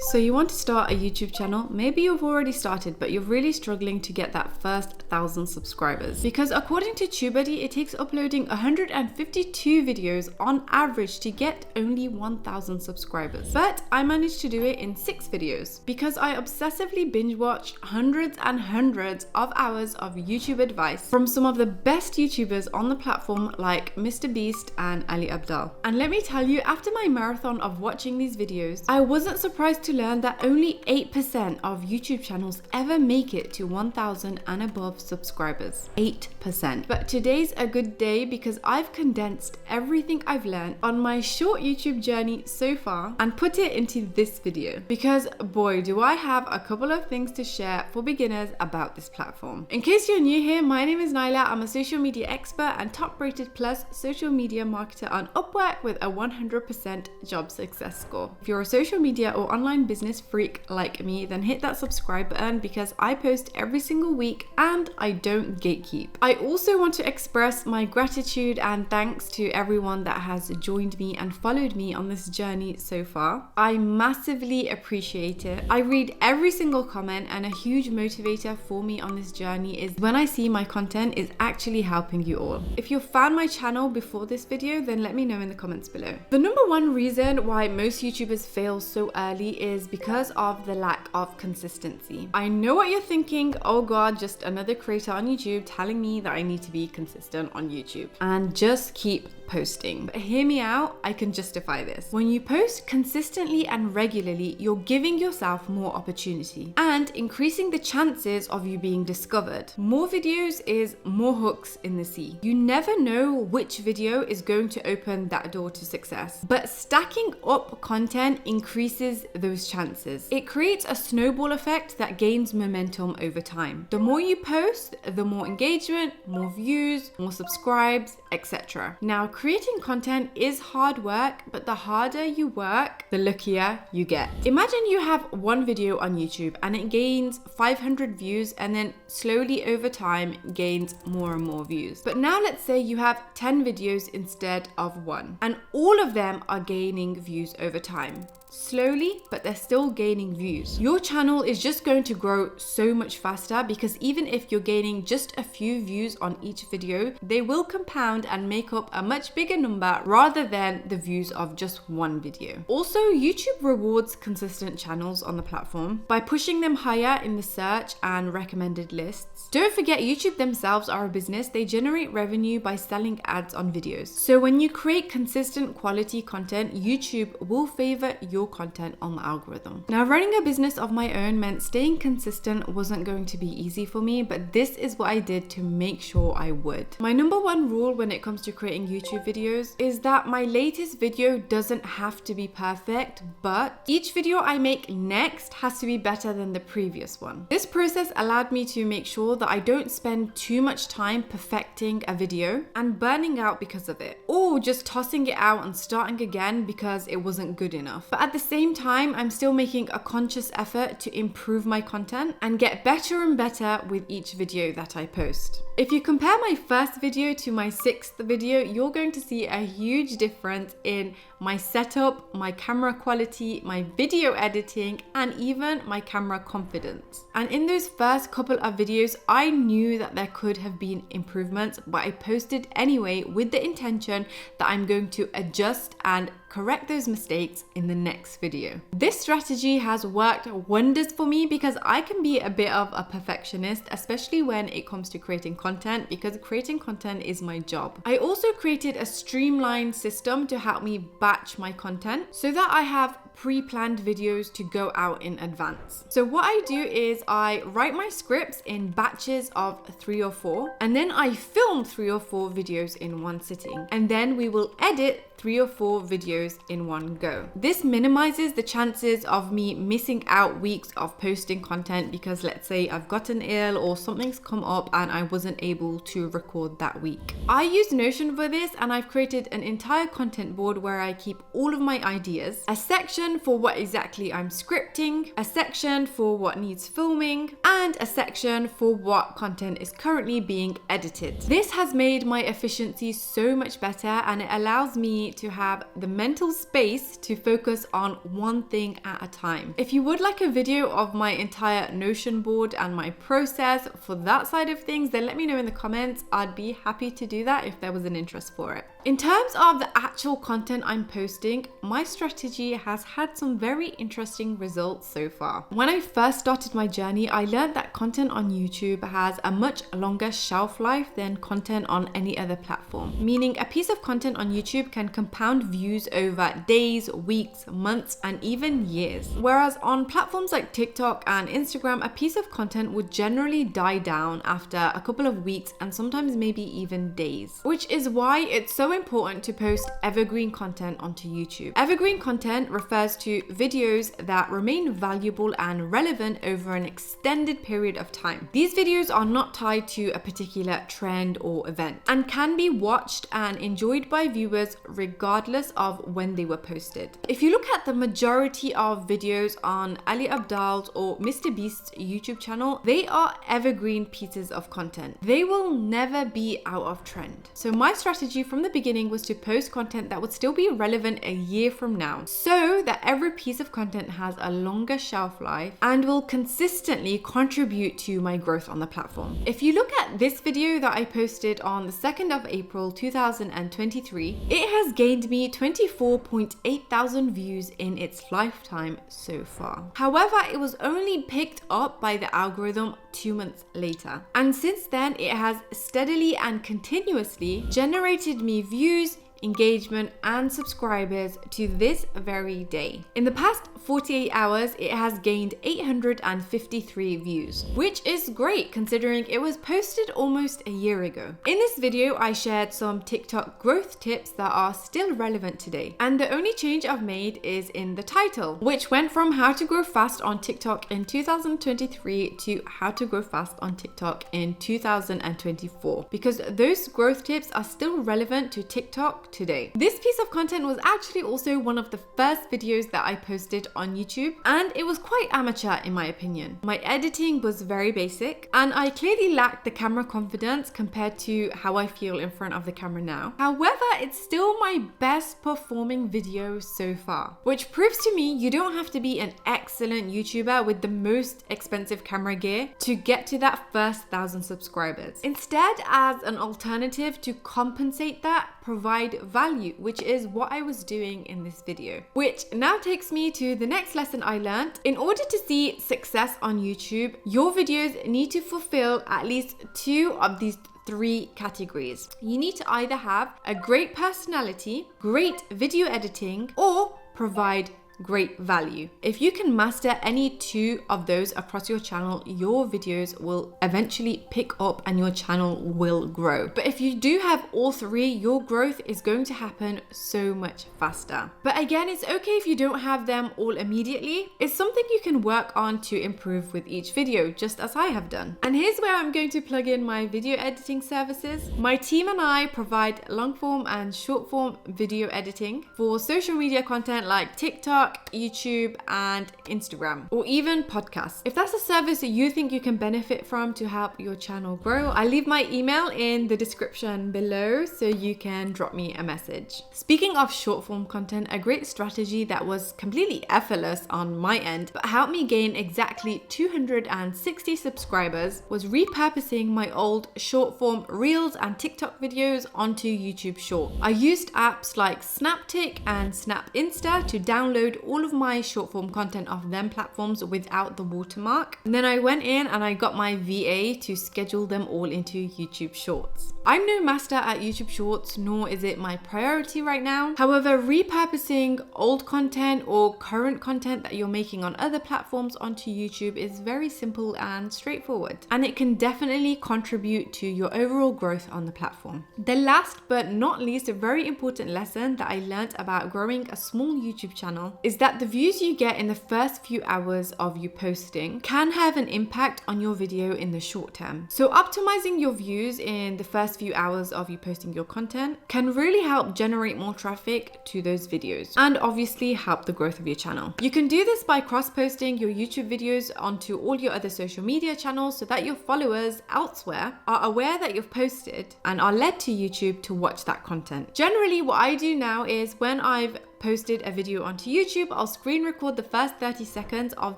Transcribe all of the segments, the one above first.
So you want to start a YouTube channel? Maybe you've already started, but you're really struggling to get that first 1,000 subscribers. Because according to TubeBuddy, it takes uploading 152 videos on average to get only 1,000 subscribers. But I managed to do it in 6 videos because I obsessively binge watch hundreds and hundreds of hours of YouTube advice from some of the best YouTubers on the platform like Mr. Beast and Ali Abdaal. And let me tell you, after my marathon of watching these videos, I wasn't surprised to learn that only 8% of YouTube channels ever make it to 1,000 and above subscribers. 8%. But today's a good day because I've condensed everything I've learned on my short YouTube journey so far and put it into this video. Because boy, do I have a couple of things to share for beginners about this platform. In case you're new here, my name is Naila. I'm a social media expert and top rated plus social media marketer on Upwork with a 100% job success score. If you're a social media or online business freak like me, then hit that subscribe button because I post every single week and I don't gatekeep. I also want to express my gratitude and thanks to everyone that has joined me and followed me on this journey so far. I massively appreciate it. I read every single comment, and a huge motivator for me on this journey is when I see my content is actually helping you all. If you found my channel before this video, then let me know in the comments below. The number one reason why most YouTubers fail so early is because of the lack of consistency. I know what you're thinking, oh god, just another creator on YouTube telling me that I need to be consistent on YouTube and just keep posting. But hear me out, I can justify this. When you post consistently and regularly, you're giving yourself more opportunity and increasing the chances of you being discovered. More videos is more hooks in the sea. You never know which video is going to open that door to success, but stacking up content increases those chances. It creates a snowball effect that gains momentum over time. The more you post, the more engagement, more views, more subscribes, etc. Now, creating content is hard work, but the harder you work, the luckier you get. Imagine you have one video on YouTube and it gains 500 views and then slowly over time gains more and more views. But now let's say you have 10 videos instead of one and all of them are gaining views over time. Slowly, but they're still gaining views. Your channel is just going to grow so much faster because even if you're gaining just a few views on each video, they will compound and make up a much bigger number rather than the views of just one video. Also, YouTube rewards consistent channels on the platform by pushing them higher in the search and recommended lists. Don't forget, YouTube themselves are a business. They generate revenue by selling ads on videos. So when you create consistent quality content, YouTube will favor your content on the algorithm. Now, running a business of my own meant staying consistent wasn't going to be easy for me, but this is what I did to make sure I would. My number one rule when it comes to creating YouTube videos is that my latest video doesn't have to be perfect, but each video I make next has to be better than the previous one. This process allowed me to make sure that I don't spend too much time perfecting a video and burning out because of it, or just tossing it out and starting again because it wasn't good enough. But at the same time, I'm still making a conscious effort to improve my content and get better and better with each video that I post. If you compare my first video to my 6th video, you're going to see a huge difference in my setup, my camera quality, my video editing, and even my camera confidence. And in those first couple of videos, I knew that there could have been improvements, but I posted anyway with the intention that I'm going to adjust and correct those mistakes in the next video. This strategy has worked wonders for me because I can be a bit of a perfectionist, especially when it comes to creating content, because creating content is my job. I also created a streamlined system to help me batch my content so that I have pre-planned videos to go out in advance. So what I do is I write my scripts in batches of 3 or 4, and then I film 3 or 4 videos in one sitting, and then we will edit 3 or 4 videos in one go. This minimizes the chances of me missing out weeks of posting content because let's say I've gotten ill or something's come up and I wasn't able to record that week. I use Notion for this, and I've created an entire content board where I keep all of my ideas, a section for what exactly I'm scripting, a section for what needs filming, and a section for what content is currently being edited. This has made my efficiency so much better, and it allows me me to have the mental space to focus on one thing at a time. If you would like a video of my entire Notion board and my process for that side of things, then let me know in the comments. I'd be happy to do that if there was an interest for it. In terms of the actual content I'm posting, my strategy has had some very interesting results so far. When I first started my journey, I learned that content on YouTube has a much longer shelf life than content on any other platform, meaning a piece of content on YouTube can compound views over days, weeks, months, and even years. Whereas on platforms like TikTok and Instagram, a piece of content would generally die down after a couple of weeks and sometimes maybe even days, which is why it's so important to post evergreen content onto YouTube. Evergreen content refers to videos that remain valuable and relevant over an extended period of time. These videos are not tied to a particular trend or event and can be watched and enjoyed by viewers regardless of when they were posted. If you look at the majority of videos on Ali Abdaal's or Mr. Beast's YouTube channel, they are evergreen pieces of content. They will never be out of trend. So my strategy from the beginning was to post content that would still be relevant a year from now, so that every piece of content has a longer shelf life and will consistently contribute to my growth on the platform. If you look at this video that I posted on the 2nd of April 2023, it has gained me 24.8 thousand views in its lifetime so far. However, it was only picked up by the algorithm 2 months later, and since then it has steadily and continuously generated me views, engagement, and subscribers to this very day. In the past 48 hours, it has gained 853 views, which is great considering it was posted almost a year ago. In this video, I shared some TikTok growth tips that are still relevant today, and the only change I've made is in the title, which went from how to grow fast on TikTok in 2023 to how to grow fast on TikTok in 2024, because those growth tips are still relevant to TikTok today. This piece of content was actually also one of the first videos that I posted on YouTube, and it was quite amateur in my opinion. My editing was very basic, and I clearly lacked the camera confidence compared to how I feel in front of the camera now. However, it's still my best performing video so far, which proves to me you don't have to be an excellent YouTuber with the most expensive camera gear to get to that first 1,000 subscribers. Instead, as an alternative to compensate that, provide value, which is what I was doing in this video. Which now takes me to the next lesson I learned. In order to see success on YouTube, your videos need to fulfill at least 2 of these 3 categories. You need to either have a great personality, great video editing, or provide great value. If you can master any 2 of those across your channel, your videos will eventually pick up and your channel will grow. But if you do have all 3, your growth is going to happen so much faster. But again, it's okay if you don't have them all immediately. It's something you can work on to improve with each video, just as I have done. And here's where I'm going to plug in my video editing services. My team and I provide long form and short form video editing for social media content like TikTok, YouTube, and Instagram, or even podcasts. If that's a service that you think you can benefit from to help your channel grow, I leave my email in the description below so you can drop me a message. Speaking of short form content, a great strategy that was completely effortless on my end but helped me gain exactly 260 subscribers was repurposing my old short form reels and TikTok videos onto YouTube Short. I used apps like Snaptic and Snap Insta to download all of my short form content off them platforms without the watermark. And then I went in and I got my VA to schedule them all into YouTube Shorts. I'm no master at YouTube Shorts, nor is it my priority right now. However, repurposing old content or current content that you're making on other platforms onto YouTube is very simple and straightforward, and it can definitely contribute to your overall growth on the platform. The last but not least, a very important lesson that I learned about growing a small YouTube channel is that the views you get in the first few hours of you posting can have an impact on your video in the short term. So optimizing your views in the first first few hours of you posting your content can really help generate more traffic to those videos and obviously help the growth of your channel. You can do this by cross-posting your YouTube videos onto all your other social media channels so that your followers elsewhere are aware that you've posted and are led to YouTube to watch that content. Generally, what I do now is when I've posted a video onto YouTube, I'll screen record the first 30 seconds of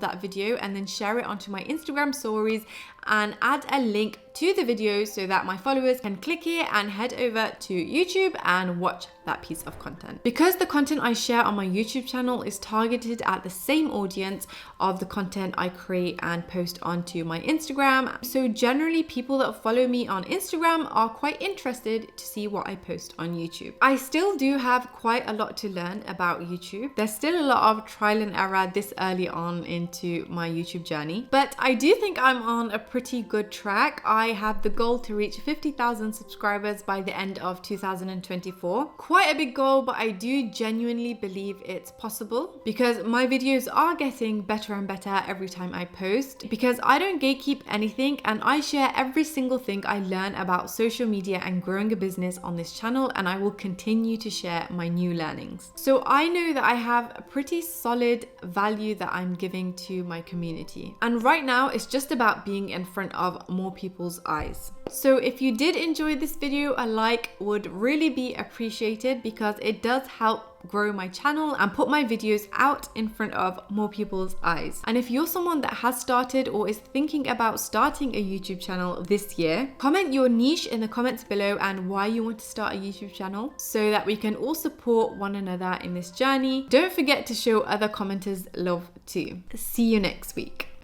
that video and then share it onto my Instagram stories and add a link to the video so that my followers can click here and head over to YouTube and watch that piece of content. Because the content I share on my YouTube channel is targeted at the same audience of the content I create and post onto my Instagram, so generally people that follow me on Instagram are quite interested to see what I post on YouTube. I still do have quite a lot to learn about YouTube. There's still a lot of trial and error this early on into my YouTube journey, but I do think I'm on a pretty good track. I have the goal to reach 50,000 subscribers by the end of 2024. Quite a big goal, but I do genuinely believe it's possible because my videos are getting better and better every time I post, because I don't gatekeep anything and I share every single thing I learn about social media and growing a business on this channel, and I will continue to share my new learnings. So I know that I have a pretty solid value that I'm giving to my community. And right now it's just about being in front of more people's eyes. So if you did enjoy this video, a like would really be appreciated because it does help grow my channel and put my videos out in front of more people's eyes. And if you're someone that has started or is thinking about starting a YouTube channel this year, comment your niche in the comments below and why you want to start a YouTube channel so that we can all support one another in this journey. Don't forget to show other commenters love too. See you next week.